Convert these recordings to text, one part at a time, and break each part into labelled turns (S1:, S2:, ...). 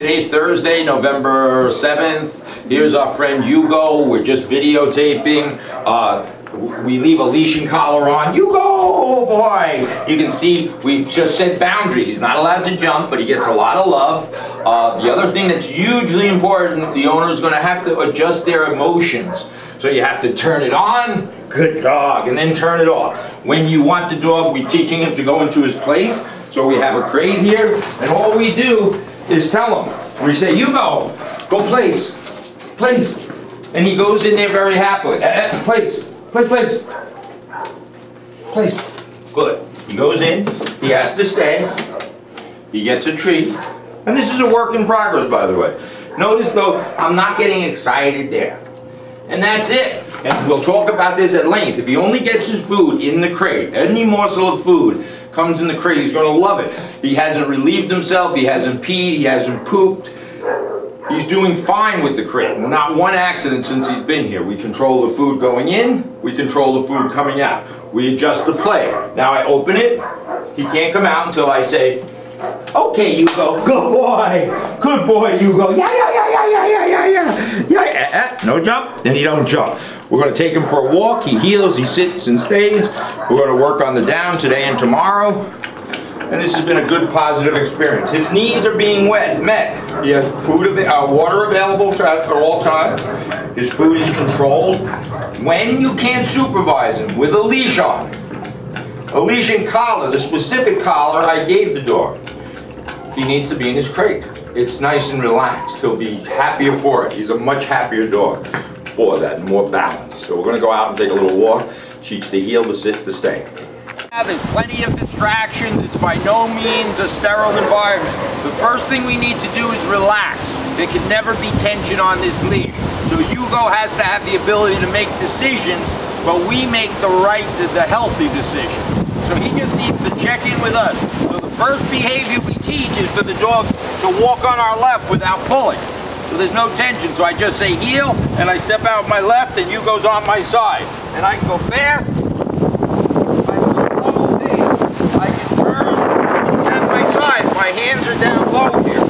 S1: Today's Thursday, November 7th. Here's our friend Hugo. We're just videotaping. We leave a leash and collar on. Hugo, oh boy! You can see we've just set boundaries. He's not allowed to jump, but he gets a lot of love. The other thing that's hugely important, the owner is going to have to adjust their emotions. So you have to turn it on, good dog, and then turn it off. When you want the dog, we're teaching him to go into his place. So we have a crate here, and all we do is tell him. We say, Hugo, go place, place. And he goes in there very happily. Place, place, place. Place. Good. He goes in, he has to stay, he gets a treat. And this is a work in progress, by the way. Notice though, I'm not getting excited there. And that's it. And we'll talk about this at length. If he only gets his food in the crate, any morsel of food comes in the crate, he's going to love it. He hasn't relieved himself, he hasn't peed, he hasn't pooped. He's doing fine with the crate. Not one accident since he's been here. We control the food going in, we control the food coming out. We adjust the play. Now I open it, he can't come out until I say, okay, Hugo, good boy, Hugo, yeah, yeah, yeah, yeah, yeah, yeah, yeah, no jump, then he don't jump. We're going to take him for a walk, he heals, he sits and stays. We're going to work on the down today and tomorrow. And this has been a good, positive experience. His needs are being met. He has food, water available at all times. His food is controlled. When you can't supervise him with a leash on, a leash and collar, the specific collar I gave the dog, he needs to be in his crate. It's nice and relaxed. He'll be happier for it. He's a much happier dog for that, more balanced. So we're going to go out and take a little walk, teach the heel, the sit, the stay. There's plenty of distractions. It's by no means a sterile environment. The first thing we need to do is relax. There can never be tension on this leash. So Hugo has to have the ability to make decisions, but we make the healthy decisions. So he just needs to check in with us. So the first behavior we teach is for the dog to walk on our left without pulling. So there's no tension. So I just say heel, and I step out my left, and Hugo's on my side. And I can go fast. My hands are down low here.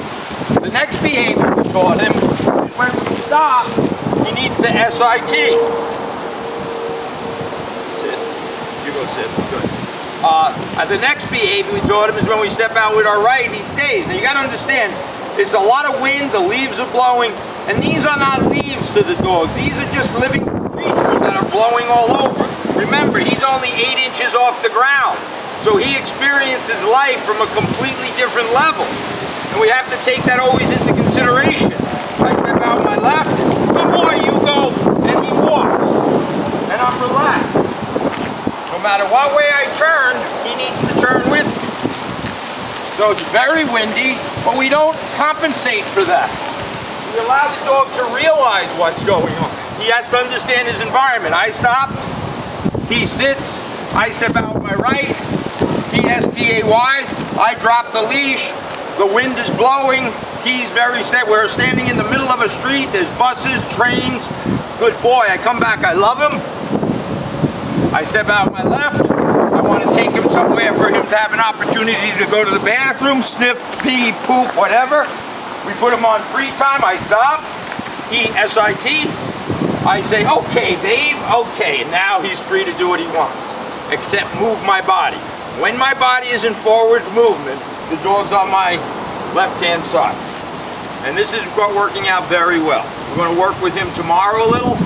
S1: The next behavior we taught him is when we stop, he needs the SIT. Sit. You go sit. Good. The next behavior we taught him is when we step out with our right, he stays. Now you got to understand, there's a lot of wind, the leaves are blowing, and these are not leaves to the dogs. These are just living creatures that are blowing all over. Remember, he's only 8 inches off the ground. So he experiences life from a completely different level. And we have to take that always into consideration. I step out my left, good boy, Hugo, and he walks. And I'm relaxed. No matter what way I turn, he needs to turn with me. So it's very windy, but we don't compensate for that. We allow the dog to realize what's going on. He has to understand his environment. I stop, he sits, I step out my right, P-S-T-A-Ys, I drop the leash, the wind is blowing, he's very steady. We're standing in the middle of a street, there's buses, trains, good boy, I come back, I love him, I step out my left, I want to take him somewhere for him to have an opportunity to go to the bathroom, sniff, pee, poop, whatever. We put him on free time, I stop, E-S-I-T, I say, okay babe, okay, and now he's free to do what he wants, except move my body. When my body is in forward movement, the dog's on my left-hand side. And this is working out very well. We're going to work with him tomorrow a little,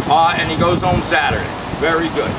S1: and he goes home Saturday. Very good.